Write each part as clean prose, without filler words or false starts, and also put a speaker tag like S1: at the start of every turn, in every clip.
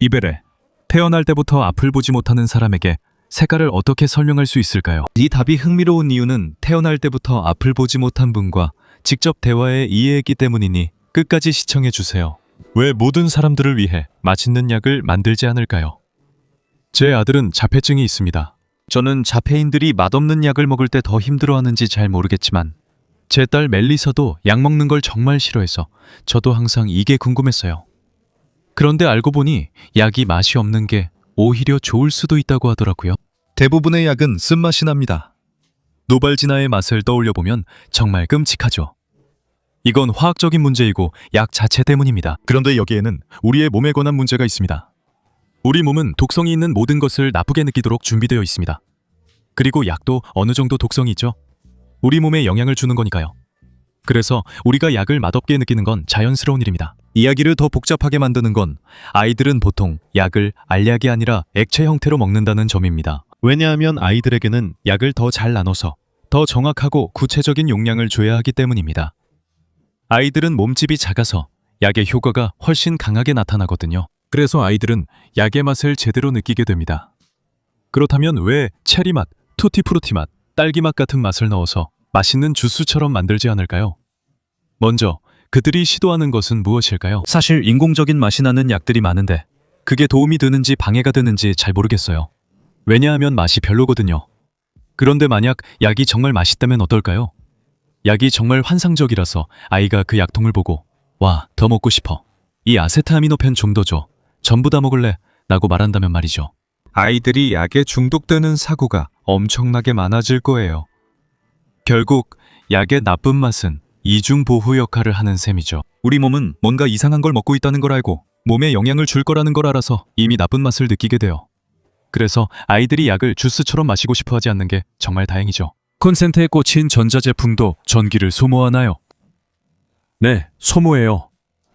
S1: 이베레, 태어날 때부터 앞을 보지 못하는 사람에게 색깔을 어떻게 설명할 수 있을까요? 이 답이 흥미로운 이유는 태어날 때부터 앞을 보지 못한 분과 직접 대화에 이해했기 때문이니 끝까지 시청해주세요. 왜 모든 사람들을 위해 맛있는 약을 만들지 않을까요? 제 아들은 자폐증이 있습니다. 저는 자폐인들이 맛없는 약을 먹을 때 더 힘들어하는지 잘 모르겠지만 제 딸 멜리사도 약 먹는 걸 정말 싫어해서 저도 항상 이게 궁금했어요. 그런데 알고 보니 약이 맛이 없는 게 오히려 좋을 수도 있다고 하더라고요. 대부분의 약은 쓴맛이 납니다. 노발지나의 맛을 떠올려보면 정말 끔찍하죠. 이건 화학적인 문제이고 약 자체 때문입니다. 그런데 여기에는 우리의 몸에 관한 문제가 있습니다. 우리 몸은 독성이 있는 모든 것을 나쁘게 느끼도록 준비되어 있습니다. 그리고 약도 어느 정도 독성이 있죠. 우리 몸에 영향을 주는 거니까요. 그래서 우리가 약을 맛없게 느끼는 건 자연스러운 일입니다. 이야기를 더 복잡하게 만드는 건 아이들은 보통 약을 알약이 아니라 액체 형태로 먹는다는 점입니다. 왜냐하면 아이들에게는 약을 더 잘 나눠서 더 정확하고 구체적인 용량을 줘야 하기 때문입니다. 아이들은 몸집이 작아서 약의 효과가 훨씬 강하게 나타나거든요. 그래서 아이들은 약의 맛을 제대로 느끼게 됩니다. 그렇다면 왜 체리맛, 투티프루티맛, 딸기맛 같은 맛을 넣어서 맛있는 주스처럼 만들지 않을까요? 먼저 그들이 시도하는 것은 무엇일까요? 사실 인공적인 맛이 나는 약들이 많은데 그게 도움이 되는지 방해가 되는지 잘 모르겠어요. 왜냐하면 맛이 별로거든요. 그런데 만약 약이 정말 맛있다면 어떨까요? 약이 정말 환상적이라서 아이가 그 약통을 보고 와, 더 먹고 싶어. 이 아세트아미노펜 좀 더 줘. 전부 다 먹을래. 라고 말한다면 말이죠. 아이들이 약에 중독되는 사고가 엄청나게 많아질 거예요. 결국 약의 나쁜 맛은 이중보호 역할을 하는 셈이죠. 우리 몸은 뭔가 이상한 걸 먹고 있다는 걸 알고 몸에 영향을 줄 거라는 걸 알아서 이미 나쁜 맛을 느끼게 돼요. 그래서 아이들이 약을 주스처럼 마시고 싶어 하지 않는 게 정말 다행이죠. 콘센트에 꽂힌 전자제품도 전기를 소모하나요? 네, 소모해요.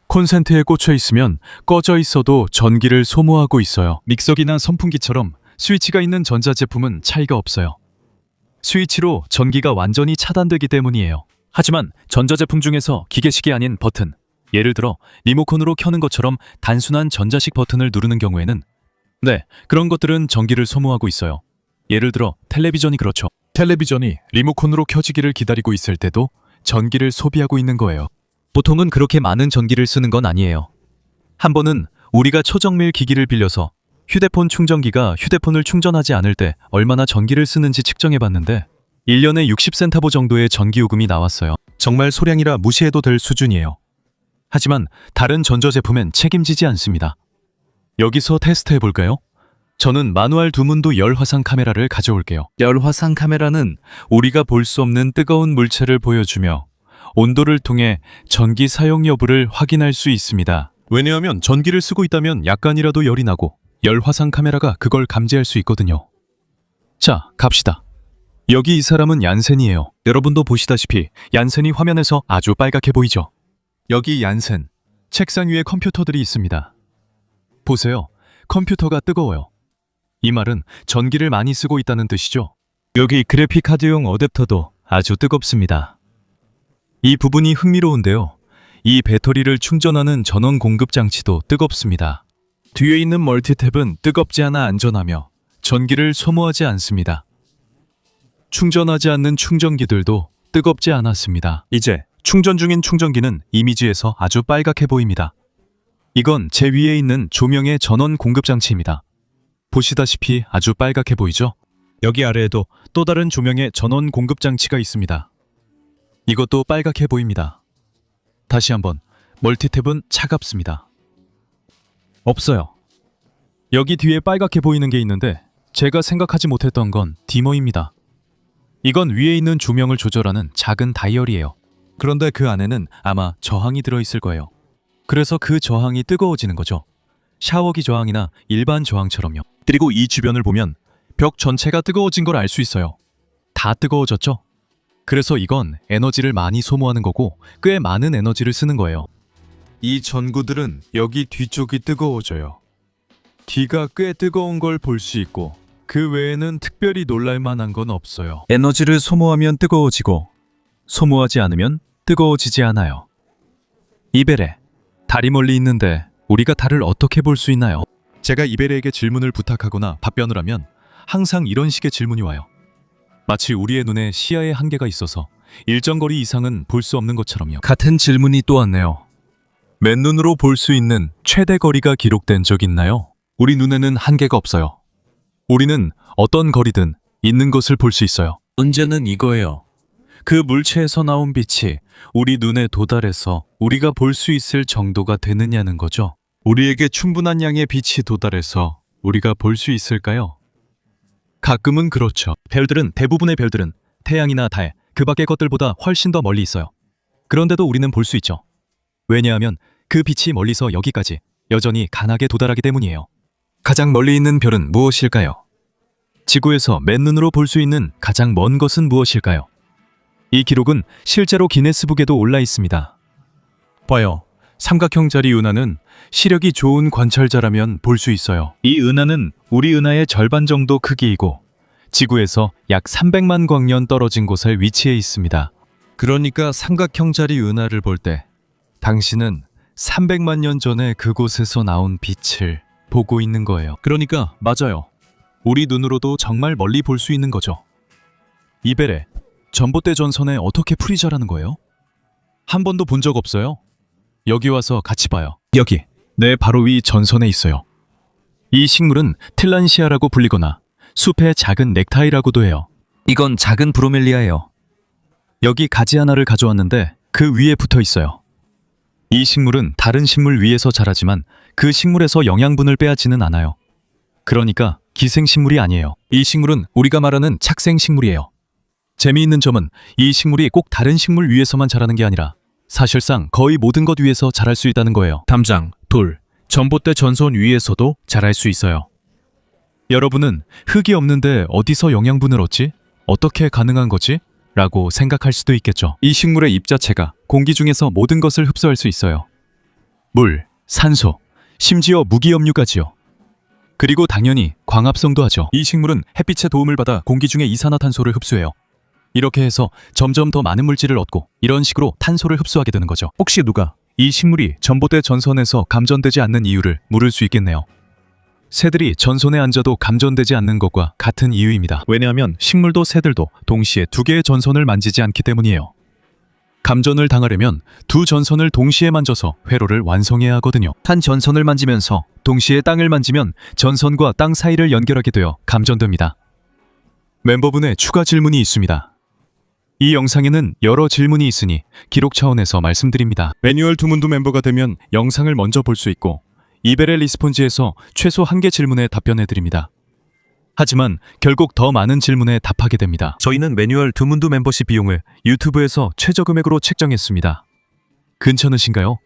S1: 콘센트에 꽂혀 있으면 꺼져 있어도 전기를 소모하고 있어요. 믹서기나 선풍기처럼 스위치가 있는 전자제품은 차이가 없어요. 스위치로 전기가 완전히 차단되기 때문이에요. 하지만 전자제품 중에서 기계식이 아닌 버튼, 예를 들어 리모컨으로 켜는 것처럼 단순한 전자식 버튼을 누르는 경우에는 그런 것들은 전기를 소모하고 있어요. 예를 들어 텔레비전이 그렇죠. 텔레비전이 리모컨으로 켜지기를 기다리고 있을 때도 전기를 소비하고 있는 거예요. 보통은 그렇게 많은 전기를 쓰는 건 아니에요. 한 번은 우리가 초정밀 기기를 빌려서 휴대폰 충전기가 휴대폰을 충전하지 않을 때 얼마나 전기를 쓰는지 측정해봤는데 1년에 60센타보 정도의 전기요금이 나왔어요. 정말 소량이라 무시해도 될 수준이에요. 하지만 다른 전자제품엔 책임지지 않습니다. 여기서 테스트해볼까요? 저는 마누알 두문도 열화상 카메라를 가져올게요. 열화상 카메라는 우리가 볼 수 없는 뜨거운 물체를 보여주며 온도를 통해 전기 사용 여부를 확인할 수 있습니다. 왜냐하면 전기를 쓰고 있다면 약간이라도 열이 나고 열화상 카메라가 그걸 감지할 수 있거든요. 자, 갑시다. 여기 이 사람은 얀센이에요. 여러분도 보시다시피 얀센이 화면에서 아주 빨갛게 보이죠? 여기 얀센, 책상 위에 컴퓨터들이 있습니다. 보세요. 컴퓨터가 뜨거워요. 이 말은 전기를 많이 쓰고 있다는 뜻이죠. 여기 그래픽 카드용 어댑터도 아주 뜨겁습니다. 이 부분이 흥미로운데요. 이 배터리를 충전하는 전원 공급 장치도 뜨겁습니다. 뒤에 있는 멀티탭은 뜨겁지 않아 안전하며 전기를 소모하지 않습니다. 충전하지 않는 충전기들도 뜨겁지 않았습니다. 이제 충전 중인 충전기는 이미지에서 아주 빨갛게 보입니다. 이건 제 위에 있는 조명의 전원 공급 장치입니다. 보시다시피 아주 빨갛게 보이죠? 여기 아래에도 또 다른 조명의 전원 공급 장치가 있습니다. 이것도 빨갛게 보입니다. 다시 한번, 멀티탭은 차갑습니다. 없어요. 여기 뒤에 빨갛게 보이는 게 있는데 제가 생각하지 못했던 건 디머입니다. 이건 위에 있는 조명을 조절하는 작은 다이얼이에요. 그런데 그 안에는 아마 저항이 들어있을 거예요. 그래서 그 저항이 뜨거워지는 거죠. 샤워기 저항이나 일반 저항처럼요. 그리고 이 주변을 보면 벽 전체가 뜨거워진 걸 알 수 있어요. 다 뜨거워졌죠? 그래서 이건 에너지를 많이 소모하는 거고 꽤 많은 에너지를 쓰는 거예요. 이 전구들은 여기 뒤쪽이 뜨거워져요. 뒤가 꽤 뜨거운 걸 볼 수 있고 그 외에는 특별히 놀랄 만한 건 없어요. 에너지를 소모하면 뜨거워지고 소모하지 않으면 뜨거워지지 않아요. 이베레, 달이 멀리 있는데 우리가 달을 어떻게 볼 수 있나요? 제가 이베르에게 질문을 부탁하거나 답변을 하면 항상 이런 식의 질문이 와요. 마치 우리의 눈에 시야의 한계가 있어서 일정 거리 이상은 볼 수 없는 것처럼요. 같은 질문이 또 왔네요. 맨눈으로 볼 수 있는 최대 거리가 기록된 적 있나요? 우리 눈에는 한계가 없어요. 우리는 어떤 거리든 있는 것을 볼 수 있어요. 문제는 이거예요. 그 물체에서 나온 빛이 우리 눈에 도달해서 우리가 볼 수 있을 정도가 되느냐는 거죠. 우리에게 충분한 양의 빛이 도달해서 우리가 볼 수 있을까요? 가끔은 그렇죠. 대부분의 별들은 태양이나 달, 그 밖의 것들보다 훨씬 더 멀리 있어요. 그런데도 우리는 볼 수 있죠. 왜냐하면 그 빛이 멀리서 여기까지 여전히 강하게 도달하기 때문이에요. 가장 멀리 있는 별은 무엇일까요? 지구에서 맨눈으로 볼 수 있는 가장 먼 것은 무엇일까요? 이 기록은 실제로 기네스북에도 올라 있습니다. 봐요. 삼각형자리 은하는 시력이 좋은 관찰자라면 볼 수 있어요. 이 은하는 우리 은하의 절반 정도 크기이고 지구에서 약 300만 광년 떨어진 곳에 위치해 있습니다. 그러니까 삼각형자리 은하를 볼 때 당신은 300만 년 전에 그곳에서 나온 빛을 보고 있는 거예요. 그러니까 맞아요. 우리 눈으로도 정말 멀리 볼 수 있는 거죠. 이베레, 전봇대 전선에 어떻게 풀이 자라는 거예요? 한 번도 본 적 없어요. 여기 와서 같이 봐요. 여기, 내 바로 위 전선에 있어요. 이 식물은 틸란시아라고 불리거나 숲의 작은 넥타이라고도 해요. 이건 작은 브로멜리아예요. 여기 가지 하나를 가져왔는데 그 위에 붙어 있어요. 이 식물은 다른 식물 위에서 자라지만 그 식물에서 영양분을 빼앗지는 않아요. 그러니까 기생식물이 아니에요. 이 식물은 우리가 말하는 착생식물이에요. 재미있는 점은 이 식물이 꼭 다른 식물 위에서만 자라는 게 아니라 사실상 거의 모든 것 위에서 자랄 수 있다는 거예요. 담장, 돌, 전봇대 전선 위에서도 자랄 수 있어요. 여러분은 흙이 없는데 어디서 영양분을 얻지? 어떻게 가능한 거지? 라고 생각할 수도 있겠죠. 이 식물의 잎 자체가 공기 중에서 모든 것을 흡수할 수 있어요. 물, 산소, 심지어 무기염류까지요. 그리고 당연히 광합성도 하죠. 이 식물은 햇빛의 도움을 받아 공기 중에 이산화탄소를 흡수해요. 이렇게 해서 점점 더 많은 물질을 얻고 이런 식으로 탄소를 흡수하게 되는 거죠. 혹시 누가 이 식물이 전봇대 전선에서 감전되지 않는 이유를 물을 수 있겠네요. 새들이 전선에 앉아도 감전되지 않는 것과 같은 이유입니다. 왜냐하면 식물도 새들도 동시에 두 개의 전선을 만지지 않기 때문이에요. 감전을 당하려면 두 전선을 동시에 만져서 회로를 완성해야 하거든요. 한 전선을 만지면서 동시에 땅을 만지면 전선과 땅 사이를 연결하게 되어 감전됩니다. 멤버분의 추가 질문이 있습니다. 이 영상에는 여러 질문이 있으니 기록 차원에서 말씀드립니다. 매뉴얼 두문두 멤버가 되면 영상을 먼저 볼 수 있고 이베레 리스폰지에서 최소 1개 질문에 답변해드립니다. 하지만 결국 더 많은 질문에 답하게 됩니다. 저희는 매뉴얼 두문두 멤버십 비용을 유튜브에서 최저금액으로 책정했습니다. 괜찮으신가요?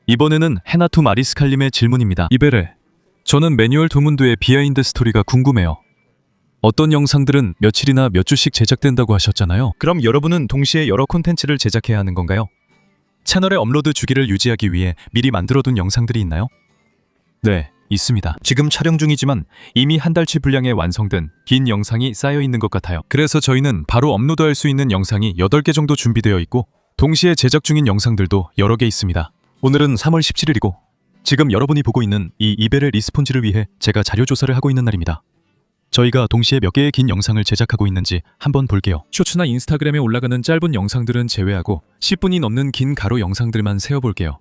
S1: 이번에는 헤나투 마리스칼님의 질문입니다. 이베레, 저는 매뉴얼 두문두의 비하인드 스토리가 궁금해요. 어떤 영상들은 며칠이나 몇 주씩 제작된다고 하셨잖아요. 그럼 여러분은 동시에 여러 콘텐츠를 제작해야 하는 건가요? 채널의 업로드 주기를 유지하기 위해 미리 만들어둔 영상들이 있나요? 네, 있습니다. 지금 촬영 중이지만 이미 한 달치 분량의 완성된 긴 영상이 쌓여 있는 것 같아요. 그래서 저희는 바로 업로드할 수 있는 영상이 8개 정도 준비되어 있고 동시에 제작 중인 영상들도 여러 개 있습니다. 오늘은 3월 17일이고 지금 여러분이 보고 있는 이 이베레 리스폰지를 위해 제가 자료 조사를 하고 있는 날입니다. 저희가 동시에 몇 개의 긴 영상을 제작하고 있는지 한번 볼게요. 쇼츠나 인스타그램에 올라가는 짧은 영상들은 제외하고 10분이 넘는 긴 가로 영상들만 세어볼게요.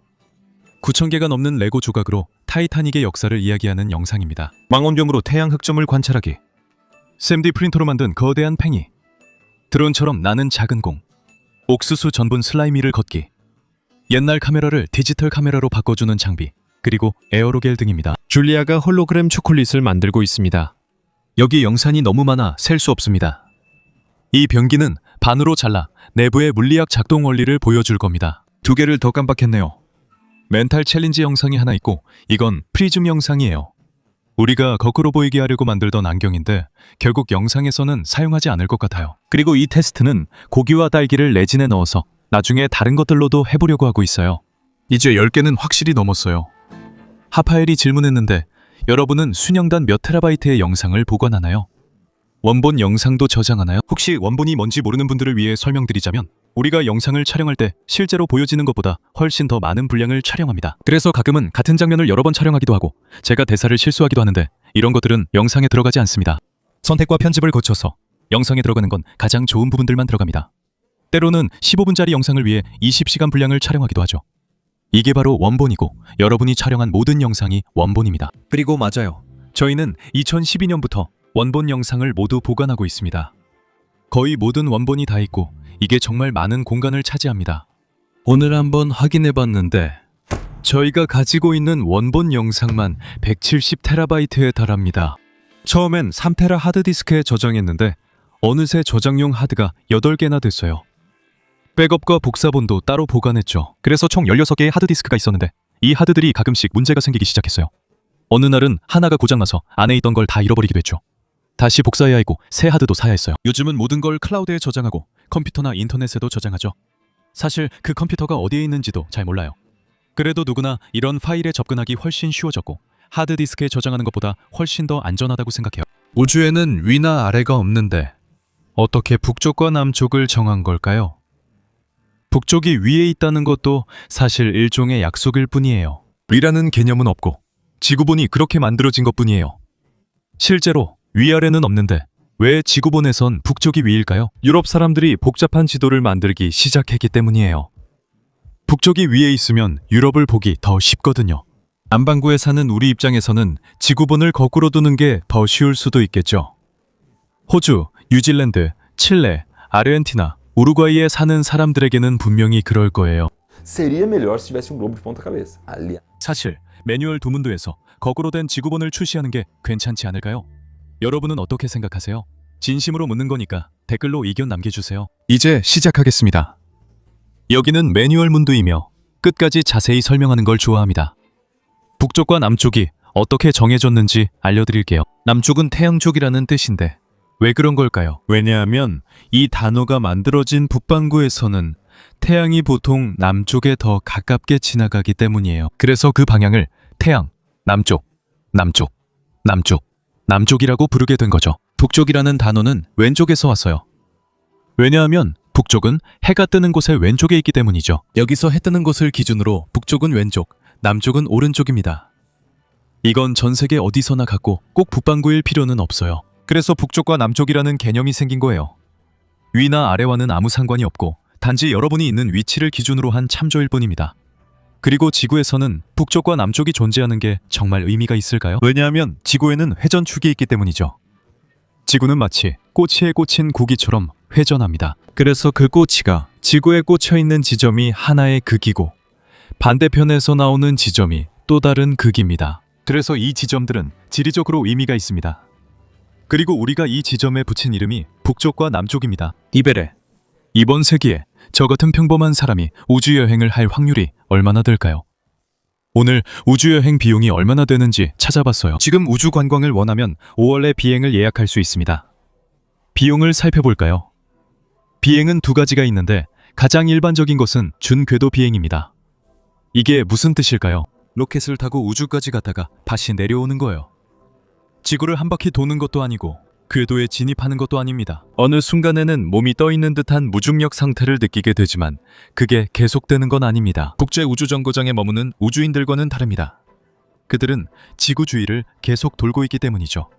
S1: 9,000개가 넘는 레고 조각으로 타이타닉의 역사를 이야기하는 영상입니다. 망원경으로 태양 흑점을 관찰하기, 샘디 프린터로 만든 거대한 팽이, 드론처럼 나는 작은 공, 옥수수 전분 슬라이미를 걷기, 옛날 카메라를 디지털 카메라로 바꿔주는 장비, 그리고 에어로겔 등입니다. 줄리아가 홀로그램 초콜릿을 만들고 있습니다. 여기 영상이 너무 많아 셀 수 없습니다. 이 변기는 반으로 잘라 내부의 물리학 작동 원리를 보여줄 겁니다. 2개를 더 깜빡했네요. 멘탈 챌린지 영상이 하나 있고 이건 프리즘 영상이에요. 우리가 거꾸로 보이게 하려고 만들던 안경인데 결국 영상에서는 사용하지 않을 것 같아요. 그리고 이 테스트는 고기와 딸기를 레진에 넣어서 나중에 다른 것들로도 해보려고 하고 있어요. 이제 10개는 확실히 넘었어요. 하파엘이 질문했는데 여러분은 수년간 몇 테라바이트의 영상을 보관하나요? 원본 영상도 저장하나요? 혹시 원본이 뭔지 모르는 분들을 위해 설명드리자면 우리가 영상을 촬영할 때 실제로 보여지는 것보다 훨씬 더 많은 분량을 촬영합니다. 그래서 가끔은 같은 장면을 여러 번 촬영하기도 하고 제가 대사를 실수하기도 하는데 이런 것들은 영상에 들어가지 않습니다. 선택과 편집을 거쳐서 영상에 들어가는 건 가장 좋은 부분들만 들어갑니다. 때로는 15분짜리 영상을 위해 20시간 분량을 촬영하기도 하죠. 이게 바로 원본이고 여러분이 촬영한 모든 영상이 원본입니다. 그리고 맞아요. 저희는 2012년부터 원본 영상을 모두 보관하고 있습니다. 거의 모든 원본이 다 있고 이게 정말 많은 공간을 차지합니다. 오늘 한번 확인해 봤는데 저희가 가지고 있는 원본 영상만 170TB에 달합니다. 처음엔 3TB 하드디스크에 저장했는데 어느새 저장용 하드가 8개나 됐어요. 백업과 복사본도 따로 보관했죠. 그래서 총 16개의 하드디스크가 있었는데 이 하드들이 가끔씩 문제가 생기기 시작했어요. 어느 날은 하나가 고장나서 안에 있던 걸 다 잃어버리기도 했죠. 다시 복사해야 했고 새 하드도 사야 했어요. 요즘은 모든 걸 클라우드에 저장하고 컴퓨터나 인터넷에도 저장하죠. 사실 그 컴퓨터가 어디에 있는지도 잘 몰라요. 그래도 누구나 이런 파일에 접근하기 훨씬 쉬워졌고 하드디스크에 저장하는 것보다 훨씬 더 안전하다고 생각해요. 우주에는 위나 아래가 없는데 어떻게 북쪽과 남쪽을 정한 걸까요? 북쪽이 위에 있다는 것도 사실 일종의 약속일 뿐이에요. 위라는 개념은 없고 지구본이 그렇게 만들어진 것뿐이에요. 실제로 위아래는 없는데 왜 지구본에선 북쪽이 위일까요? 유럽 사람들이 복잡한 지도를 만들기 시작했기 때문이에요. 북쪽이 위에 있으면 유럽을 보기 더 쉽거든요. 남반구에 사는 우리 입장에서는 지구본을 거꾸로 두는 게 더 쉬울 수도 있겠죠. 호주, 뉴질랜드, 칠레, 아르헨티나, 우루과이에 사는 사람들에게는 분명히 그럴 거예요.
S2: Seria melhor se tivesse globo de ponta cabeça.
S1: 사실 매뉴얼 두문도에서 거꾸로 된 지구본을 출시하는 게 괜찮지 않을까요? 여러분은 어떻게 생각하세요? 진심으로 묻는 거니까 댓글로 의견 남겨주세요. 이제 시작하겠습니다. 여기는 매뉴얼 문도이며 끝까지 자세히 설명하는 걸 좋아합니다. 북쪽과 남쪽이 어떻게 정해졌는지 알려드릴게요. 남쪽은 태양 쪽이라는 뜻인데 왜 그런 걸까요? 왜냐하면 이 단어가 만들어진 북반구에서는 태양이 보통 남쪽에 더 가깝게 지나가기 때문이에요. 그래서 그 방향을 태양, 남쪽, 남쪽, 남쪽, 남쪽이라고 부르게 된 거죠. 북쪽이라는 단어는 왼쪽에서 왔어요. 왜냐하면 북쪽은 해가 뜨는 곳의 왼쪽에 있기 때문이죠. 여기서 해 뜨는 곳을 기준으로 북쪽은 왼쪽, 남쪽은 오른쪽입니다. 이건 전 세계 어디서나 같고 꼭 북반구일 필요는 없어요. 그래서 북쪽과 남쪽이라는 개념이 생긴 거예요. 위나 아래와는 아무 상관이 없고 단지 여러분이 있는 위치를 기준으로 한 참조일 뿐입니다. 그리고 지구에서는 북쪽과 남쪽이 존재하는 게 정말 의미가 있을까요? 왜냐하면 지구에는 회전축이 있기 때문이죠. 지구는 마치 꼬치에 꽂힌 고기처럼 회전합니다. 그래서 그 꼬치가 지구에 꽂혀 있는 지점이 하나의 극이고 반대편에서 나오는 지점이 또 다른 극입니다. 그래서 이 지점들은 지리적으로 의미가 있습니다. 그리고 우리가 이 지점에 붙인 이름이 북쪽과 남쪽입니다. 이베레, 이번 세기에 저 같은 평범한 사람이 우주여행을 할 확률이 얼마나 될까요? 오늘 우주여행 비용이 얼마나 되는지 찾아봤어요. 지금 우주 관광을 원하면 5월에 비행을 예약할 수 있습니다. 비용을 살펴볼까요? 비행은 두 가지가 있는데 가장 일반적인 것은 준궤도 비행입니다. 이게 무슨 뜻일까요? 로켓을 타고 우주까지 갔다가 다시 내려오는 거예요. 지구를 한 바퀴 도는 것도 아니고 궤도에 진입하는 것도 아닙니다. 어느 순간에는 몸이 떠 있는 듯한 무중력 상태를 느끼게 되지만 그게 계속되는 건 아닙니다. 국제우주정거장에 머무는 우주인들과는 다릅니다. 그들은 지구 주위를 계속 돌고 있기 때문이죠.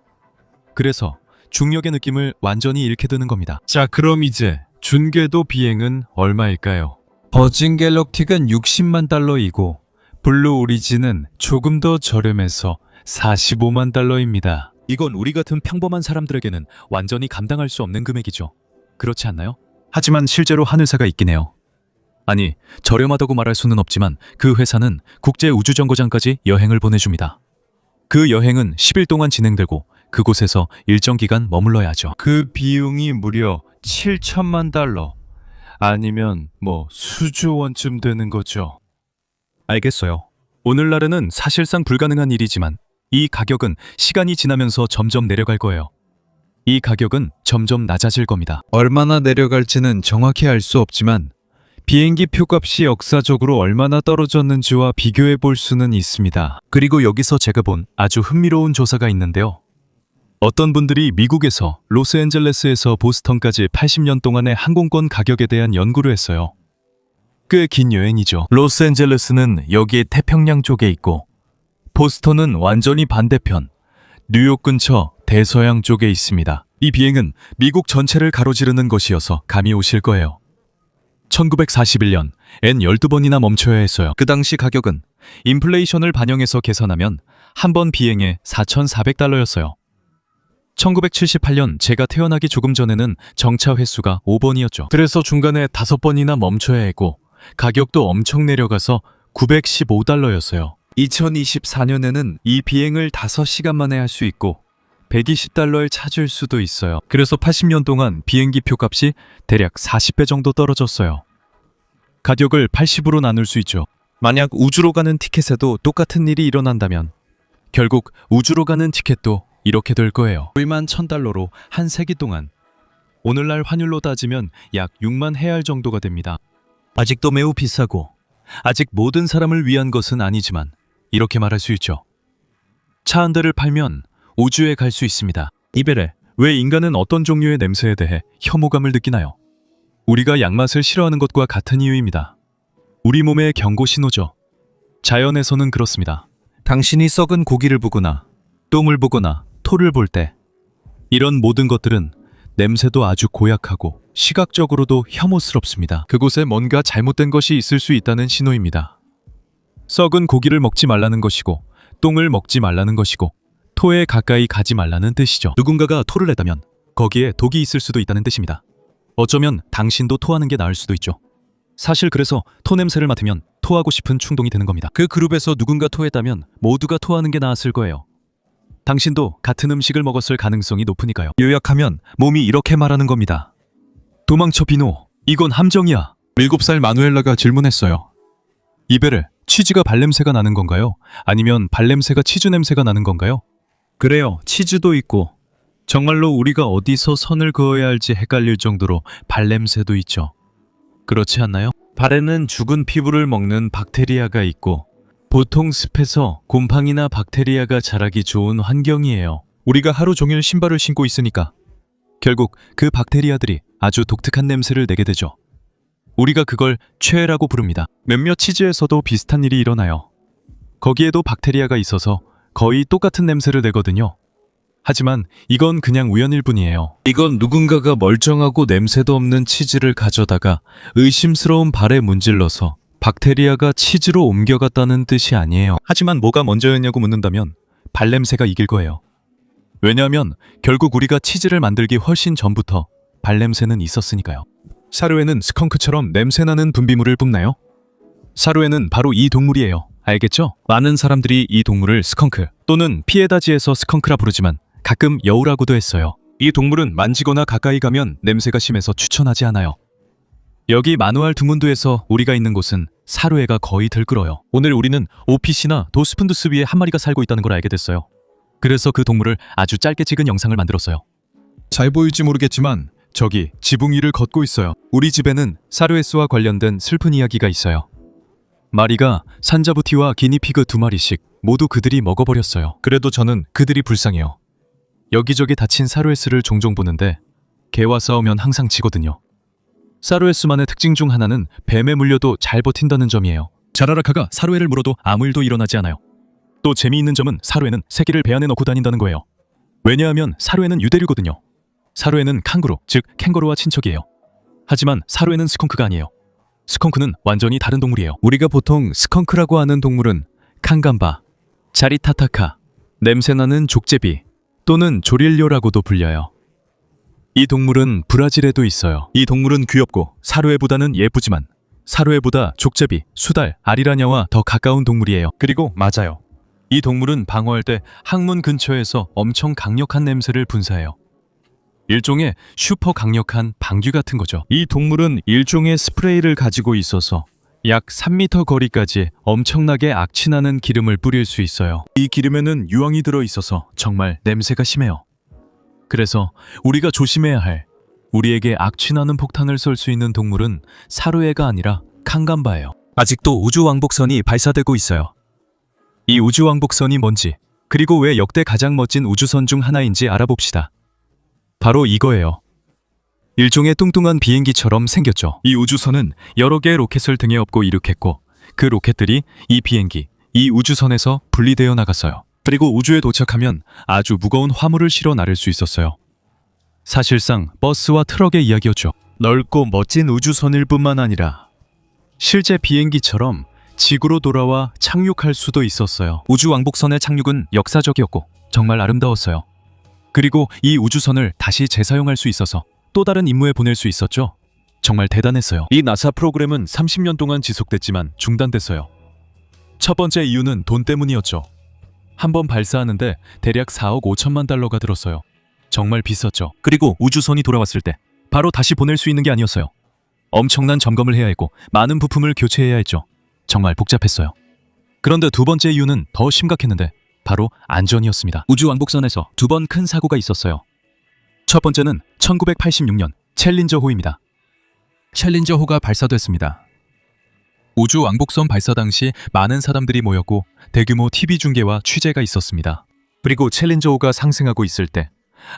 S1: 그래서 중력의 느낌을 완전히 잃게 되는 겁니다. 자, 그럼 이제 준궤도 비행은 얼마일까요? 버진 갤럭틱은 60만 달러이고 블루 오리진은 조금 더 저렴해서 45만 달러입니다. 이건 우리 같은 평범한 사람들에게는 완전히 감당할 수 없는 금액이죠. 그렇지 않나요? 하지만 실제로 하늘사가 있긴 해요. 아니, 저렴하다고 말할 수는 없지만 그 회사는 국제우주정거장까지 여행을 보내줍니다. 그 여행은 10일 동안 진행되고 그곳에서 일정 기간 머물러야 하죠. 그 비용이 무려 7천만 달러. 아니면 수조 원쯤 되는 거죠. 알겠어요. 오늘날에는 사실상 불가능한 일이지만 이 가격은 시간이 지나면서 점점 내려갈 거예요. 이 가격은 점점 낮아질 겁니다. 얼마나 내려갈지는 정확히 알 수 없지만 비행기 표값이 역사적으로 얼마나 떨어졌는지와 비교해 볼 수는 있습니다. 그리고 여기서 제가 본 아주 흥미로운 조사가 있는데요. 어떤 분들이 미국에서 로스앤젤레스에서 보스턴까지 80년 동안의 항공권 가격에 대한 연구를 했어요. 꽤 긴 여행이죠. 로스앤젤레스는 여기에 태평양 쪽에 있고 보스턴은 완전히 반대편 뉴욕 근처 대서양 쪽에 있습니다. 이 비행은 미국 전체를 가로지르는 것이어서 감이 오실 거예요. 1941년 N 12번이나 멈춰야 했어요. 그 당시 가격은 인플레이션을 반영해서 계산하면 한 번 비행에 $4,400였어요. 1978년 제가 태어나기 조금 전에는 정차 횟수가 5번이었죠. 그래서 중간에 5번이나 멈춰야 했고 가격도 엄청 내려가서 $915였어요. 2024년에는 이 비행을 5시간 만에 할 수 있고 $120를 찾을 수도 있어요. 그래서 80년 동안 비행기 표값이 대략 40배 정도 떨어졌어요. 가격을 80으로 나눌 수 있죠. 만약 우주로 가는 티켓에도 똑같은 일이 일어난다면 결국 우주로 가는 티켓도 이렇게 될 거예요. 1만 $1,000로 한 세기 동안 오늘날 환율로 따지면 약 6만 헤알 정도가 됩니다. 아직도 매우 비싸고 아직 모든 사람을 위한 것은 아니지만 이렇게 말할 수 있죠. 차 한 대를 팔면 우주에 갈 수 있습니다. 이베레, 왜 인간은 어떤 종류의 냄새에 대해 혐오감을 느끼나요? 우리가 양맛을 싫어하는 것과 같은 이유입니다. 우리 몸의 경고 신호죠. 자연에서는 그렇습니다. 당신이 썩은 고기를 보거나 똥을 보거나 토를 볼 때 이런 모든 것들은 냄새도 아주 고약하고 시각적으로도 혐오스럽습니다. 그곳에 뭔가 잘못된 것이 있을 수 있다는 신호입니다. 썩은 고기를 먹지 말라는 것이고 똥을 먹지 말라는 것이고 토에 가까이 가지 말라는 뜻이죠. 누군가가 토를 했다면 거기에 독이 있을 수도 있다는 뜻입니다. 어쩌면 당신도 토하는 게 나을 수도 있죠. 사실 그래서 토 냄새를 맡으면 토하고 싶은 충동이 드는 겁니다. 그 그룹에서 누군가 토했다면 모두가 토하는 게 나았을 거예요. 당신도 같은 음식을 먹었을 가능성이 높으니까요. 요약하면 몸이 이렇게 말하는 겁니다. 도망쳐 비노, 이건 함정이야. 7살 마누엘라가 질문했어요. 이베르, 치즈가 발냄새가 나는 건가요? 아니면 발냄새가 치즈 냄새가 나는 건가요? 그래요, 치즈도 있고 정말로 우리가 어디서 선을 그어야 할지 헷갈릴 정도로 발냄새도 있죠. 그렇지 않나요? 발에는 죽은 피부를 먹는 박테리아가 있고 보통 습해서 곰팡이나 박테리아가 자라기 좋은 환경이에요. 우리가 하루 종일 신발을 신고 있으니까 결국 그 박테리아들이 아주 독특한 냄새를 내게 되죠. 우리가 그걸 최애라고 부릅니다. 몇몇 치즈에서도 비슷한 일이 일어나요. 거기에도 박테리아가 있어서 거의 똑같은 냄새를 내거든요. 하지만 이건 그냥 우연일 뿐이에요. 이건 누군가가 멀쩡하고 냄새도 없는 치즈를 가져다가 의심스러운 발에 문질러서 박테리아가 치즈로 옮겨갔다는 뜻이 아니에요. 하지만 뭐가 먼저였냐고 묻는다면 발냄새가 이길 거예요. 왜냐하면 결국 우리가 치즈를 만들기 훨씬 전부터 발냄새는 있었으니까요. 사료에는 스컹크처럼 냄새나는 분비물을 뿜나요? 사료에는 바로 이 동물이에요. 알겠죠? 많은 사람들이 이 동물을 스컹크 또는 피에다지에서 스컹크라 부르지만 가끔 여우라고도 했어요. 이 동물은 만지거나 가까이 가면 냄새가 심해서 추천하지 않아요. 여기 마누알 두문두에서 우리가 있는 곳은 사료애가 거의 들끓어요. 오늘 우리는 오피시나 도스푼두스 위에 한 마리가 살고 있다는 걸 알게 됐어요. 그래서 그 동물을 아주 짧게 찍은 영상을 만들었어요. 잘 보일지 모르겠지만 저기 지붕 위를 걷고 있어요. 우리 집에는 사료애스와 관련된 슬픈 이야기가 있어요. 마리가 산자부티와 기니피그 2마리씩 모두 그들이 먹어버렸어요. 그래도 저는 그들이 불쌍해요. 여기저기 다친 사료애스를 종종 보는데 개와 싸우면 항상 지거든요. 사료애스만의 특징 중 하나는 뱀에 물려도 잘 버틴다는 점이에요. 자라라카가 사료애를 물어도 아무 일도 일어나지 않아요. 또 재미있는 점은 사료애는 새끼를 배 안에 넣고 다닌다는 거예요. 왜냐하면 사료애는 유대류거든요. 사료애는 캥거루, 즉 캥거루와 친척이에요. 하지만 사료애는 스컹크가 아니에요. 스컹크는 완전히 다른 동물이에요. 우리가 보통 스컹크라고 하는 동물은 칸감바, 자리타타카, 냄새나는 족제비 또는 조릴료라고도 불려요. 이 동물은 브라질에도 있어요. 이 동물은 귀엽고 사료애보다는 예쁘지만 사료애보다 족제비, 수달, 아리라냐와 더 가까운 동물이에요. 그리고 맞아요. 이 동물은 방어할 때 항문 근처에서 엄청 강력한 냄새를 분사해요. 일종의 슈퍼 강력한 방귀 같은 거죠. 이 동물은 일종의 스프레이를 가지고 있어서 약 3m 거리까지 엄청나게 악취나는 기름을 뿌릴 수 있어요. 이 기름에는 유황이 들어있어서 정말 냄새가 심해요. 그래서 우리가 조심해야 할, 우리에게 악취나는 폭탄을 쏠 수 있는 동물은 사료애가 아니라 칸감바예요. 아직도 우주왕복선이 발사되고 있어요. 이 우주왕복선이 뭔지 그리고 왜 역대 가장 멋진 우주선 중 하나인지 알아봅시다. 바로 이거예요. 일종의 뚱뚱한 비행기처럼 생겼죠. 이 우주선은 여러 개의 로켓을 등에 업고 이륙했고 그 로켓들이 이 비행기, 이 우주선에서 분리되어 나갔어요. 그리고 우주에 도착하면 아주 무거운 화물을 실어 나를 수 있었어요. 사실상 버스와 트럭의 이야기였죠. 넓고 멋진 우주선일 뿐만 아니라 실제 비행기처럼 지구로 돌아와 착륙할 수도 있었어요. 우주왕복선의 착륙은 역사적이었고 정말 아름다웠어요. 그리고 이 우주선을 다시 재사용할 수 있어서 또 다른 임무에 보낼 수 있었죠. 정말 대단했어요. 이 나사 프로그램은 30년 동안 지속됐지만 중단됐어요. 첫 번째 이유는 돈 때문이었죠. 한번 발사하는데 대략 4억 5천만 달러가 들었어요. 정말 비쌌죠. 그리고 우주선이 돌아왔을 때 바로 다시 보낼 수 있는 게 아니었어요. 엄청난 점검을 해야 했고 많은 부품을 교체해야 했죠. 정말 복잡했어요. 그런데 두 번째 이유는 더 심각했는데 바로 안전이었습니다. 우주왕복선에서 두 번 큰 사고가 있었어요. 첫 번째는 1986년 챌린저호입니다. 챌린저호가 발사됐습니다. 우주왕복선 발사 당시 많은 사람들이 모였고 대규모 TV 중계와 취재가 있었습니다. 그리고 챌린저호가 상승하고 있을 때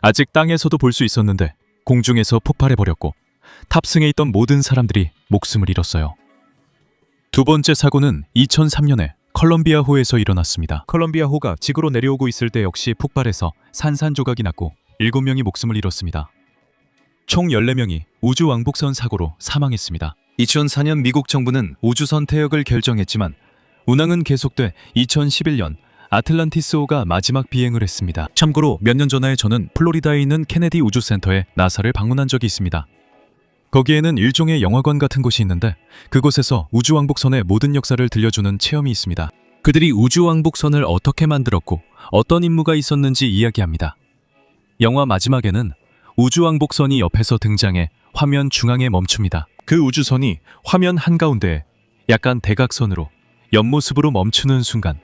S1: 아직 땅에서도 볼 수 있었는데 공중에서 폭발해버렸고 탑승해 있던 모든 사람들이 목숨을 잃었어요. 두 번째 사고는 2003년에 컬럼비아호에서 일어났습니다. 컬럼비아호가 지구로 내려오고 있을 때 역시 폭발해서 산산조각이 났고 7명이 목숨을 잃었습니다. 총 14명이 우주왕복선 사고로 사망했습니다. 2004년 미국 정부는 우주선 퇴역을 결정했지만 운항은 계속돼 2011년 아틀란티스호가 마지막 비행을 했습니다. 참고로 몇 년 전에 저는 플로리다에 있는 케네디 우주센터에 나사를 방문한 적이 있습니다. 거기에는 일종의 영화관 같은 곳이 있는데 그곳에서 우주왕복선의 모든 역사를 들려주는 체험이 있습니다. 그들이 우주왕복선을 어떻게 만들었고 어떤 임무가 있었는지 이야기합니다. 영화 마지막에는 우주왕복선이 옆에서 등장해 화면 중앙에 멈춥니다. 그 우주선이 화면 한가운데 약간 대각선으로 옆모습으로 멈추는 순간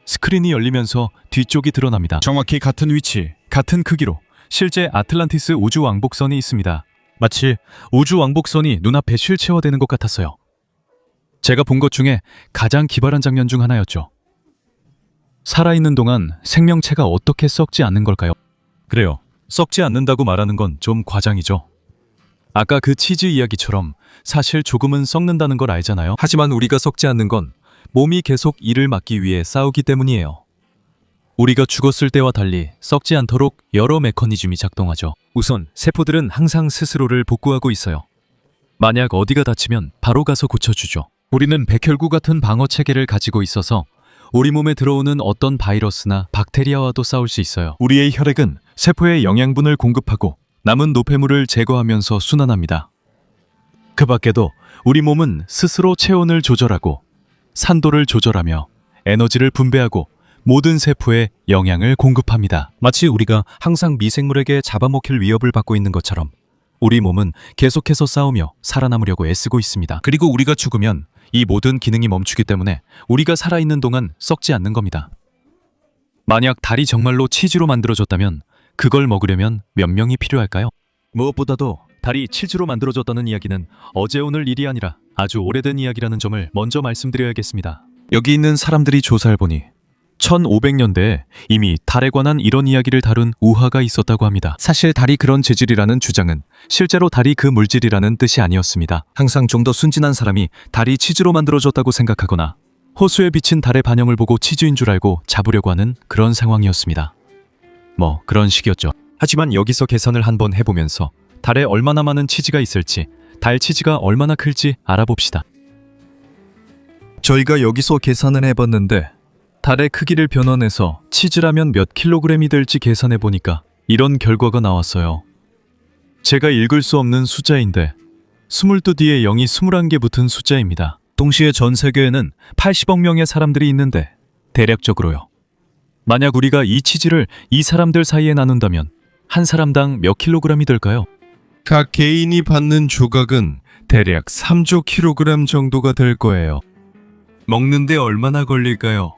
S1: 스크린이 열리면서 뒤쪽이 드러납니다. 정확히 같은 위치, 같은 크기로 실제 아틀란티스 우주왕복선이 있습니다. 마치 우주왕복선이 눈앞에 실체화되는 것 같았어요. 제가 본 것 중에 가장 기발한 장면 중 하나였죠. 살아있는 동안 생명체가 어떻게 썩지 않는 걸까요? 그래요. 썩지 않는다고 말하는 건 좀 과장이죠. 아까 그 치즈 이야기처럼 사실 조금은 썩는다는 걸 알잖아요. 하지만 우리가 썩지 않는 건 몸이 계속 이를 막기 위해 싸우기 때문이에요. 우리가 죽었을 때와 달리 썩지 않도록 여러 메커니즘이 작동하죠. 우선 세포들은 항상 스스로를 복구하고 있어요. 만약 어디가 다치면 바로 가서 고쳐주죠. 우리는 백혈구 같은 방어 체계를 가지고 있어서 우리 몸에 들어오는 어떤 바이러스나 박테리아와도 싸울 수 있어요. 우리의 혈액은 세포에 영양분을 공급하고 남은 노폐물을 제거하면서 순환합니다. 그 밖에도 우리 몸은 스스로 체온을 조절하고 산도를 조절하며 에너지를 분배하고 모든 세포에 영양을 공급합니다. 마치 우리가 항상 미생물에게 잡아먹힐 위협을 받고 있는 것처럼 우리 몸은 계속해서 싸우며 살아남으려고 애쓰고 있습니다. 그리고 우리가 죽으면 이 모든 기능이 멈추기 때문에 우리가 살아있는 동안 썩지 않는 겁니다. 만약 달이 정말로 치즈로 만들어졌다면 그걸 먹으려면 몇 명이 필요할까요? 무엇보다도 달이 치즈로 만들어졌다는 이야기는 어제 오늘 일이 아니라 아주 오래된 이야기라는 점을 먼저 말씀드려야겠습니다. 여기 있는 사람들이 조사해보니 1500년대에 이미 달에 관한 이런 이야기를 다룬 우화가 있었다고 합니다. 사실 달이 그런 재질이라는 주장은 실제로 달이 그 물질이라는 뜻이 아니었습니다. 항상 좀 더 순진한 사람이 달이 치즈로 만들어졌다고 생각하거나 호수에 비친 달의 반영을 보고 치즈인 줄 알고 잡으려고 하는 그런 상황이었습니다. 뭐 그런 식이었죠. 하지만 여기서 계산을 한번 해보면서 달에 얼마나 많은 치즈가 있을지, 달 치즈가 얼마나 클지 알아봅시다. 저희가 여기서 계산을 해봤는데 달의 크기를 변환해서 치즈라면 몇 킬로그램이 될지 계산해보니까 이런 결과가 나왔어요. 제가 읽을 수 없는 숫자인데 22 뒤에 0이 21개 붙은 숫자입니다. 동시에 전 세계에는 80억 명의 사람들이 있는데 대략적으로요. 만약 우리가 이 치즈를 이 사람들 사이에 나눈다면 한 사람당 몇 킬로그램이 될까요?
S3: 각 개인이 받는 조각은 대략 3조 킬로그램 정도가 될 거예요.
S1: 먹는데 얼마나 걸릴까요?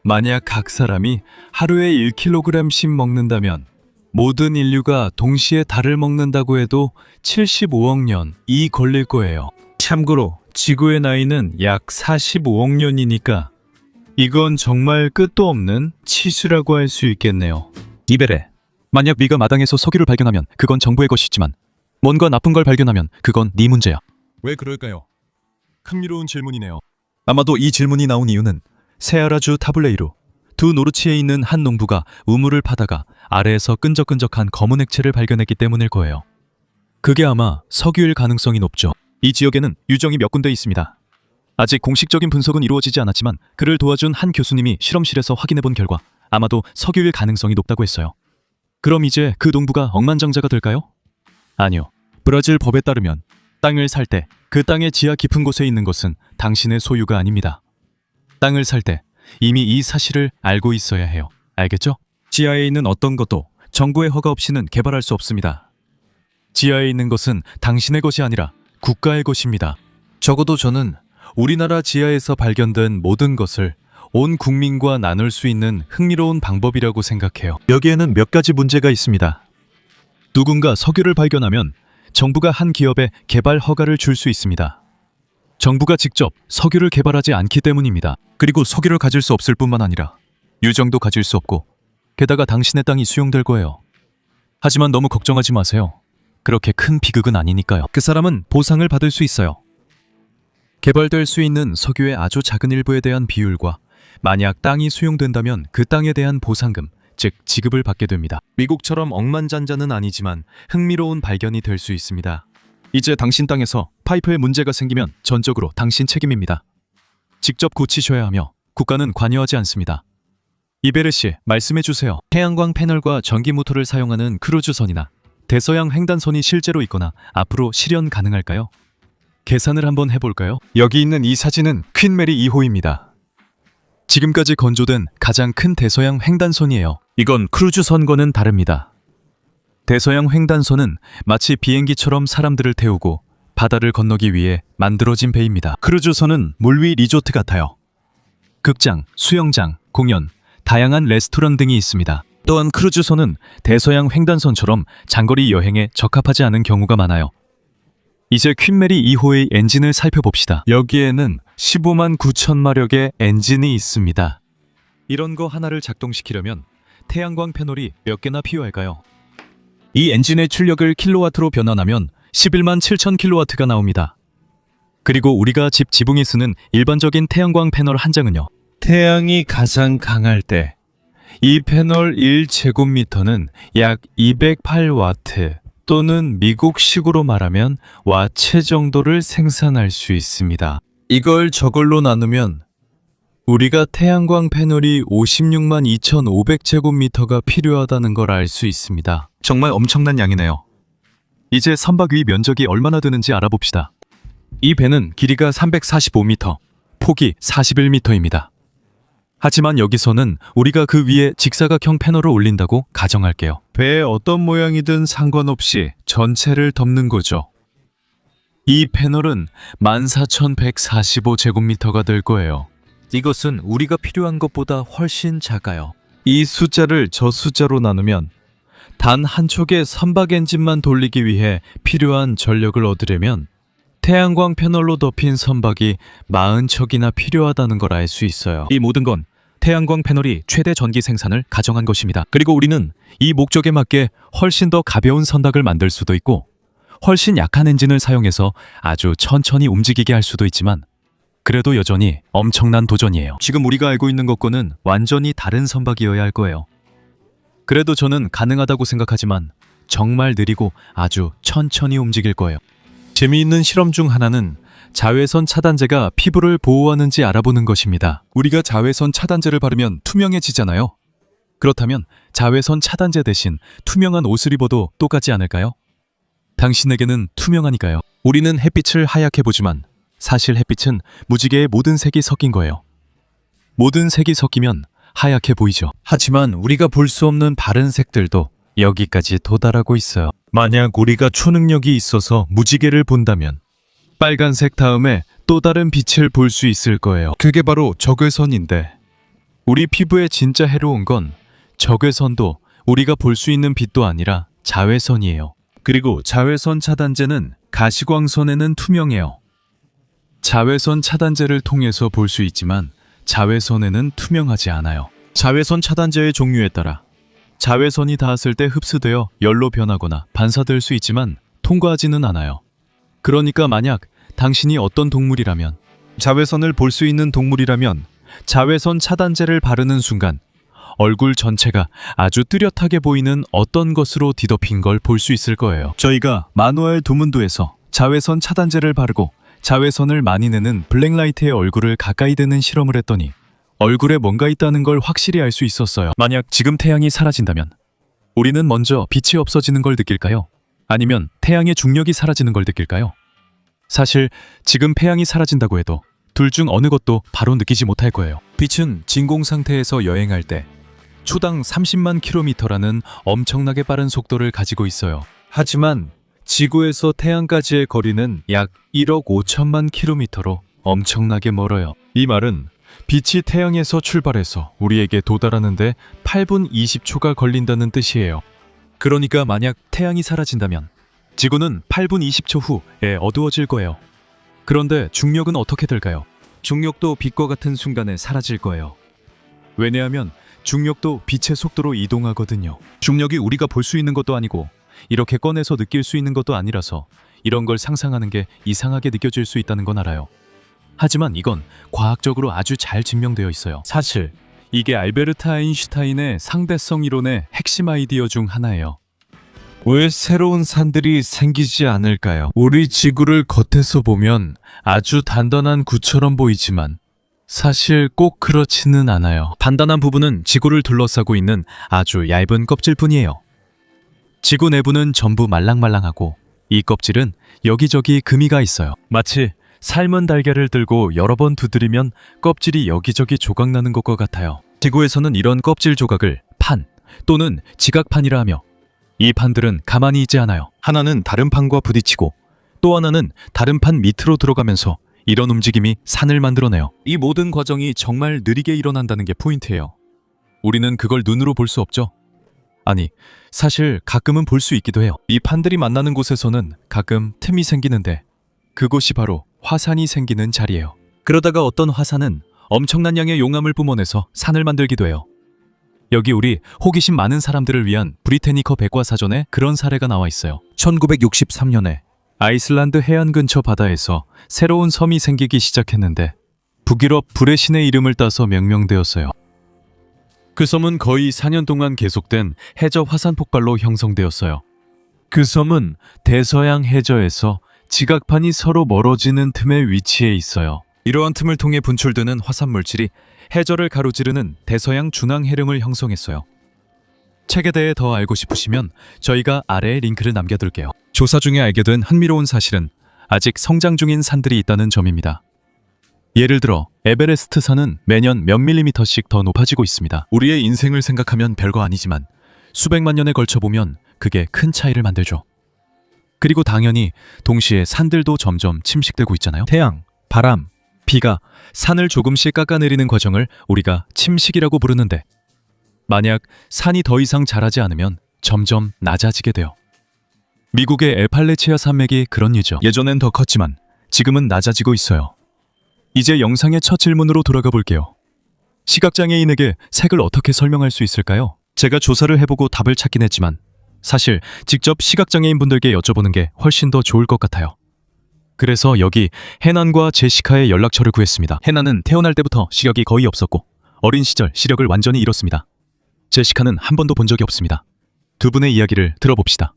S1: 만약 각 사람이 하루에 1kg씩 먹는다면 모든 인류가 동시에 달을 먹는다고 해도 75억 년이 걸릴 거예요. 참고로 지구의 나이는 약 45억 년이니까 이건 정말 끝도 없는 치수라고 할 수 있겠네요. 이베레, 만약 네가 마당에서 석유를 발견하면 그건 정부의 것이지만 뭔가 나쁜 걸 발견하면 그건 네 문제야. 왜 그럴까요? 흥미로운 질문이네요. 아마도 이 질문이 나온 이유는 세아라주 타블레이루 두 노르치에 있는 한 농부가 우물을 파다가 아래에서 끈적끈적한 검은 액체를 발견했기 때문일 거예요. 그게 아마 석유일 가능성이 높죠. 이 지역에는 유정이 몇 군데 있습니다. 아직 공식적인 분석은 이루어지지 않았지만 그를 도와준 한 교수님이 실험실에서 확인해본 결과 아마도 석유일 가능성이 높다고 했어요. 그럼 이제 그 농부가 억만장자가 될까요? 아니요. 브라질 법에 따르면 땅을 살 때 그 땅의 지하 깊은 곳에 있는 것은 당신의 소유가 아닙니다. 땅을 살 때 이미 이 사실을 알고 있어야 해요. 알겠죠? 지하에 있는 어떤 것도 정부의 허가 없이는 개발할 수 없습니다. 지하에 있는 것은 당신의 것이 아니라 국가의 것입니다. 적어도 저는 우리나라 지하에서 발견된 모든 것을 온 국민과 나눌 수 있는 흥미로운 방법이라고 생각해요. 여기에는 몇 가지 문제가 있습니다. 누군가 석유를 발견하면 정부가 한 기업에 개발 허가를 줄 수 있습니다. 정부가 직접 석유를 개발하지 않기 때문입니다. 그리고 석유를 가질 수 없을 뿐만 아니라 유정도 가질 수 없고 게다가 당신의 땅이 수용될 거예요. 하지만 너무 걱정하지 마세요. 그렇게 큰 비극은 아니니까요. 그 사람은 보상을 받을 수 있어요. 개발될 수 있는 석유의 아주 작은 일부에 대한 비율과 만약 땅이 수용된다면 그 땅에 대한 보상금, 즉 지급을 받게 됩니다. 미국처럼 억만장자는 아니지만 흥미로운 발견이 될 수 있습니다. 이제 당신 땅에서 파이프에 문제가 생기면 전적으로 당신 책임입니다. 직접 고치셔야 하며 국가는 관여하지 않습니다. 이베르 씨, 말씀해 주세요. 태양광 패널과 전기 모터를 사용하는 크루즈선이나 대서양 횡단선이 실제로 있거나 앞으로 실현 가능할까요? 계산을 한번 해볼까요? 여기 있는 이 사진은 퀸 메리 2호입니다. 지금까지 건조된 가장 큰 대서양 횡단선이에요. 이건 크루즈선과는 다릅니다. 대서양 횡단선은 마치 비행기처럼 사람들을 태우고 바다를 건너기 위해 만들어진 배입니다. 크루즈선은 물 위 리조트 같아요. 극장, 수영장, 공연, 다양한 레스토랑 등이 있습니다. 또한 크루즈선은 대서양 횡단선처럼 장거리 여행에 적합하지 않은 경우가 많아요. 이제 퀸메리 2호의 엔진을 살펴봅시다. 여기에는 15만 9천 마력의 엔진이 있습니다. 이런 거 하나를 작동시키려면 태양광 패널이 몇 개나 필요할까요? 이 엔진의 출력을 킬로와트로 변환하면 11만 7천 킬로와트가 나옵니다. 그리고 우리가 집 지붕에 쓰는 일반적인 태양광 패널 한 장은요. 태양이 가장 강할 때 이 패널 1제곱미터는 약 208와트 또는 미국식으로 말하면 와체 정도를 생산할 수 있습니다. 이걸 저걸로 나누면 우리가 태양광 패널이 56만 2,500제곱미터가 필요하다는 걸 알 수 있습니다. 정말 엄청난 양이네요. 이제 선박 위 면적이 얼마나 되는지 알아봅시다. 이 배는 길이가 345m, 폭이 41m입니다. 하지만 여기서는 우리가 그 위에 직사각형 패널을 올린다고 가정할게요. 배의 어떤 모양이든 상관없이 전체를 덮는 거죠. 이 패널은 14,145제곱미터가 될 거예요. 이것은 우리가 필요한 것보다 훨씬 작아요. 이 숫자를 저 숫자로 나누면 단 한 척의 선박 엔진만 돌리기 위해 필요한 전력을 얻으려면 태양광 패널로 덮인 선박이 40척이나 필요하다는 걸 알 수 있어요. 이 모든 건 태양광 패널이 최대 전기 생산을 가정한 것입니다. 그리고 우리는 이 목적에 맞게 훨씬 더 가벼운 선박을 만들 수도 있고 훨씬 약한 엔진을 사용해서 아주 천천히 움직이게 할 수도 있지만 그래도 여전히 엄청난 도전이에요. 지금 우리가 알고 있는 것과는 완전히 다른 선박이어야 할 거예요. 그래도 저는 가능하다고 생각하지만 정말 느리고 아주 천천히 움직일 거예요. 재미있는 실험 중 하나는 자외선 차단제가 피부를 보호하는지 알아보는 것입니다. 우리가 자외선 차단제를 바르면 투명해지잖아요. 그렇다면 자외선 차단제 대신 투명한 옷을 입어도 똑같지 않을까요? 당신에게는 투명하니까요. 우리는 햇빛을 하얗게 보지만 사실 햇빛은 무지개의 모든 색이 섞인 거예요. 모든 색이 섞이면 하얗게 보이죠. 하지만 우리가 볼 수 없는 바른 색들도 여기까지 도달하고 있어요. 만약 우리가 초능력이 있어서 무지개를 본다면 빨간색 다음에 또 다른 빛을 볼 수 있을 거예요. 그게 바로 적외선인데 우리 피부에 진짜 해로운 건 적외선도 우리가 볼 수 있는 빛도 아니라 자외선이에요. 그리고 자외선 차단제는 가시광선에는 투명해요. 자외선 차단제를 통해서 볼 수 있지만 자외선에는 투명하지 않아요. 자외선 차단제의 종류에 따라 자외선이 닿았을 때 흡수되어 열로 변하거나 반사될 수 있지만 통과하지는 않아요. 그러니까 만약 당신이 어떤 동물이라면, 자외선을 볼 수 있는 동물이라면 자외선 차단제를 바르는 순간 얼굴 전체가 아주 뚜렷하게 보이는 어떤 것으로 뒤덮인 걸 볼 수 있을 거예요. 저희가 마누엘 두문도에서 자외선 차단제를 바르고 자외선을 많이 내는 블랙라이트의 얼굴을 가까이 대는 실험을 했더니 얼굴에 뭔가 있다는 걸 확실히 알 수 있었어요. 만약 지금 태양이 사라진다면 우리는 먼저 빛이 없어지는 걸 느낄까요? 아니면 태양의 중력이 사라지는 걸 느낄까요? 사실 지금 태양이 사라진다고 해도 둘 중 어느 것도 바로 느끼지 못할 거예요. 빛은 진공 상태에서 여행할 때 초당 30만 킬로미터라는 엄청나게 빠른 속도를 가지고 있어요. 하지만 지구에서 태양까지의 거리는 약 1억 5천만 킬로미터로 엄청나게 멀어요. 이 말은 빛이 태양에서 출발해서 우리에게 도달하는데 8분 20초가 걸린다는 뜻이에요. 그러니까 만약 태양이 사라진다면 지구는 8분 20초 후에 어두워질 거예요. 그런데 중력은 어떻게 될까요? 중력도 빛과 같은 순간에 사라질 거예요. 왜냐하면 중력도 빛의 속도로 이동하거든요. 중력이 우리가 볼 수 있는 것도 아니고 이렇게 꺼내서 느낄 수 있는 것도 아니라서 이런 걸 상상하는 게 이상하게 느껴질 수 있다는 건 알아요. 하지만 이건 과학적으로 아주 잘 증명되어 있어요. 사실 이게 알베르트 아인슈타인의 상대성 이론의 핵심 아이디어 중 하나예요. 왜 새로운 산들이 생기지 않을까요? 우리 지구를 겉에서 보면 아주 단단한 구처럼 보이지만 사실 꼭 그렇지는 않아요. 단단한 부분은 지구를 둘러싸고 있는 아주 얇은 껍질뿐이에요. 지구 내부는 전부 말랑말랑하고 이 껍질은 여기저기 금이가 있어요. 마치 삶은 달걀을 들고 여러 번 두드리면 껍질이 여기저기 조각나는 것과 같아요. 지구에서는 이런 껍질 조각을 판 또는 지각판이라 하며 이 판들은 가만히 있지 않아요. 하나는 다른 판과 부딪히고 또 하나는 다른 판 밑으로 들어가면서 이런 움직임이 산을 만들어내요. 이 모든 과정이 정말 느리게 일어난다는 게 포인트예요. 우리는 그걸 눈으로 볼 수 없죠. 아니, 사실 가끔은 볼 수 있기도 해요. 이 판들이 만나는 곳에서는 가끔 틈이 생기는데 그곳이 바로 화산이 생기는 자리예요. 그러다가 어떤 화산은 엄청난 양의 용암을 뿜어내서 산을 만들기도 해요. 여기 우리 호기심 많은 사람들을 위한 브리테니커 백과사전에 그런 사례가 나와 있어요. 1963년에 아이슬란드 해안 근처 바다에서 새로운 섬이 생기기 시작했는데 북유럽 불의 신의 이름을 따서 명명되었어요. 그 섬은 거의 4년 동안 계속된 해저 화산 폭발로 형성되었어요. 그 섬은 대서양 해저에서 지각판이 서로 멀어지는 틈의 위치에 있어요. 이러한 틈을 통해 분출되는 화산 물질이 해저를 가로지르는 대서양 중앙 해령을 형성했어요. 책에 대해 더 알고 싶으시면 저희가 아래에 링크를 남겨둘게요. 조사 중에 알게 된 흥미로운 사실은 아직 성장 중인 산들이 있다는 점입니다. 예를 들어 에베레스트 산은 매년 몇 밀리미터씩 더 높아지고 있습니다. 우리의 인생을 생각하면 별거 아니지만 수백만 년에 걸쳐 보면 그게 큰 차이를 만들죠. 그리고 당연히 동시에 산들도 점점 침식되고 있잖아요. 태양, 바람, 비가 산을 조금씩 깎아내리는 과정을 우리가 침식이라고 부르는데 만약 산이 더 이상 자라지 않으면 점점 낮아지게 돼요. 미국의 에팔레치아 산맥이 그런 유죠. 예전엔 더 컸지만 지금은 낮아지고 있어요. 이제 영상의 첫 질문으로 돌아가 볼게요. 시각장애인에게 색을 어떻게 설명할 수 있을까요? 제가 조사를 해보고 답을 찾긴 했지만 사실 직접 시각장애인 분들께 여쭤보는 게 훨씬 더 좋을 것 같아요. 그래서 여기 해난과 제시카의 연락처를 구했습니다. 해난은 태어날 때부터 시력이 거의 없었고 어린 시절 시력을 완전히 잃었습니다. 제시카는 한 번도 본 적이 없습니다. 두 분의 이야기를 들어봅시다.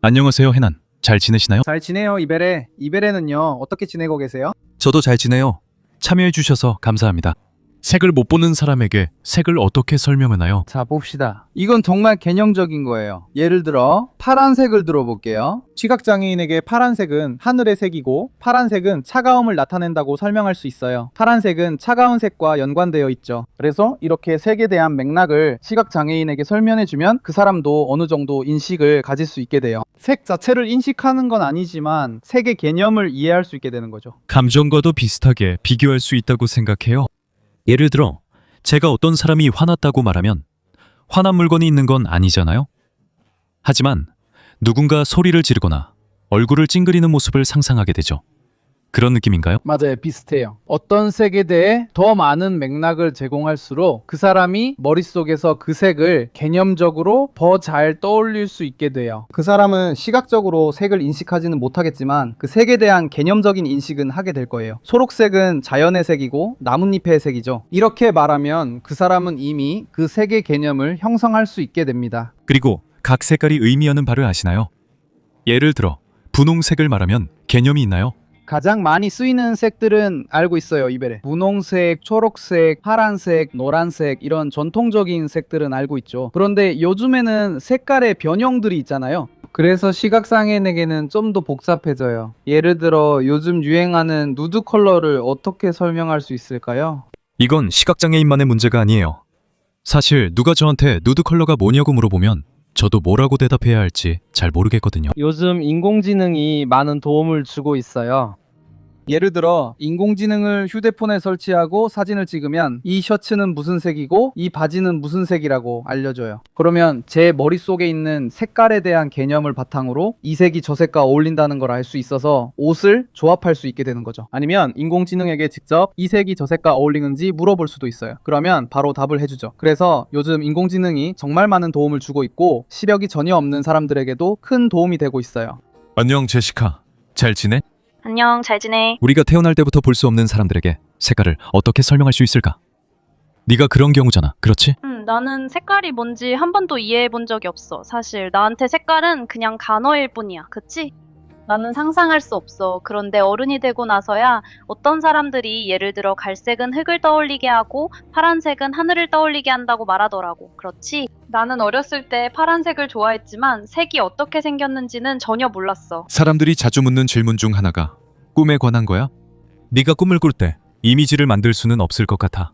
S1: 안녕하세요, 해난. 잘 지내시나요?
S4: 잘 지내요, 이베레. 이베레는요, 어떻게 지내고 계세요?
S1: 저도 잘 지내요. 참여해 주셔서 감사합니다. 색을 못 보는 사람에게 색을 어떻게 설명하나요?
S4: 자, 봅시다. 이건 정말 개념적인 거예요. 예를 들어 파란색을 들어볼게요. 시각장애인에게 파란색은 하늘의 색이고 파란색은 차가움을 나타낸다고 설명할 수 있어요. 파란색은 차가운 색과 연관되어 있죠. 그래서 이렇게 색에 대한 맥락을 시각장애인에게 설명해주면 그 사람도 어느 정도 인식을 가질 수 있게 돼요. 색 자체를 인식하는 건 아니지만 색의 개념을 이해할 수 있게 되는 거죠.
S1: 감정과도 비슷하게 비교할 수 있다고 생각해요. 예를 들어 제가 어떤 사람이 화났다고 말하면 화난 물건이 있는 건 아니잖아요. 하지만 누군가 소리를 지르거나 얼굴을 찡그리는 모습을 상상하게 되죠. 그런 느낌인가요?
S4: 맞아요. 비슷해요. 어떤 색에 대해 더 많은 맥락을 제공할수록 그 사람이 머릿속에서 그 색을 개념적으로 더 잘 떠올릴 수 있게 돼요. 그 사람은 시각적으로 색을 인식하지는 못하겠지만 그 색에 대한 개념적인 인식은 하게 될 거예요. 초록색은 자연의 색이고 나뭇잎의 색이죠. 이렇게 말하면 그 사람은 이미 그 색의 개념을 형성할 수 있게 됩니다.
S1: 그리고 각 색깔이 의미하는 바를 아시나요? 예를 들어 분홍색을 말하면 개념이 있나요?
S4: 가장 많이 쓰이는 색들은 알고 있어요, 이베레. 분홍색, 초록색, 파란색, 노란색 이런 전통적인 색들은 알고 있죠. 그런데 요즘에는 색깔의 변형들이 있잖아요. 그래서 시각장애인에게는 좀 더 복잡해져요. 예를 들어 요즘 유행하는 누드 컬러를 어떻게 설명할 수 있을까요?
S1: 이건 시각장애인만의 문제가 아니에요. 사실 누가 저한테 누드 컬러가 뭐냐고 물어보면 저도 뭐라고 대답해야 할지 잘 모르겠거든요.
S5: 요즘 인공지능이 많은 도움을 주고 있어요.
S4: 예를 들어 인공지능을 휴대폰에 설치하고 사진을 찍으면 이 셔츠는 무슨 색이고 이 바지는 무슨 색이라고 알려줘요. 그러면 제 머릿속에 있는 색깔에 대한 개념을 바탕으로 이 색이 저 색과 어울린다는 걸 알 수 있어서 옷을 조합할 수 있게 되는 거죠. 아니면 인공지능에게 직접 이 색이 저 색과 어울리는지 물어볼 수도 있어요. 그러면 바로 답을 해주죠. 그래서 요즘 인공지능이 정말 많은 도움을 주고 있고 시력이 전혀 없는 사람들에게도 큰 도움이 되고 있어요.
S1: 안녕 제시카. 잘 지내?
S6: 안녕, 잘 지내.
S1: 우리가 태어날 때부터 볼 수 없는 사람들에게 색깔을 어떻게 설명할 수 있을까? 네가 그런 경우잖아. 그렇지?
S6: 나는 색깔이 뭔지 한 번도 이해해 본 적이 없어. 사실 나한테 색깔은 그냥 단어일 뿐이야. 그치? 나는 상상할 수 없어. 그런데 어른이 되고 나서야 어떤 사람들이 예를 들어 갈색은 흙을 떠올리게 하고 파란색은 하늘을 떠올리게 한다고 말하더라고. 그렇지? 나는 어렸을 때 파란색을 좋아했지만 색이 어떻게 생겼는지는 전혀 몰랐어.
S1: 사람들이 자주 묻는 질문 중 하나가 꿈에 관한 거야? 네가 꿈을 꿀 때 이미지를 만들 수는 없을 것 같아.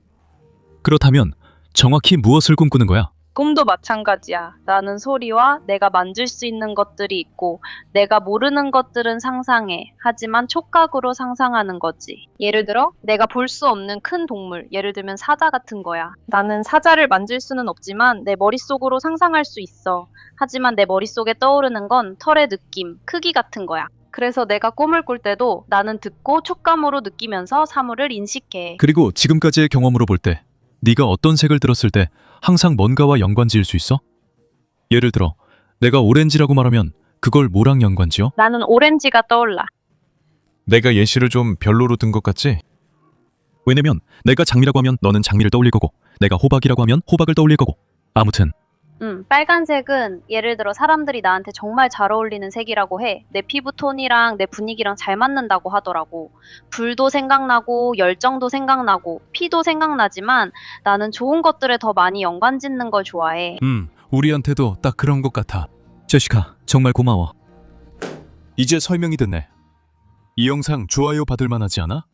S1: 그렇다면 정확히 무엇을 꿈꾸는 거야?
S6: 꿈도 마찬가지야. 나는 소리와 내가 만질 수 있는 것들이 있고 내가 모르는 것들은 상상해. 하지만 촉각으로 상상하는 거지. 예를 들어 내가 볼 수 없는 큰 동물, 예를 들면 사자 같은 거야. 나는 사자를 만질 수는 없지만 내 머릿속으로 상상할 수 있어. 하지만 내 머릿속에 떠오르는 건 털의 느낌, 크기 같은 거야. 그래서 내가 꿈을 꿀 때도 나는 듣고 촉감으로 느끼면서 사물을 인식해.
S1: 그리고 지금까지의 경험으로 볼 때 네가 어떤 색을 들었을 때 항상 뭔가와 연관지을 수 있어? 예를 들어 내가 오렌지라고 말하면 그걸 뭐랑 연관지어?
S6: 나는 오렌지가 떠올라.
S1: 내가 예시를 좀 별로로 든 것 같지? 왜냐면 내가 장미라고 하면 너는 장미를 떠올릴 거고 내가 호박이라고 하면 호박을 떠올릴 거고 아무튼
S6: 빨간색은 예를 들어 사람들이 나한테 정말 잘 어울리는 색이라고 해. 내 피부톤이랑 내 분위기랑 잘 맞는다고 하더라고. 불도 생각나고 열정도 생각나고 피도 생각나지만 나는 좋은 것들에 더 많이 연관 짓는 걸 좋아해.
S1: 우리한테도 딱 그런 것 같아. 제시카 정말 고마워. 이제 설명이 됐네. 이 영상 좋아요 받을 만하지 않아?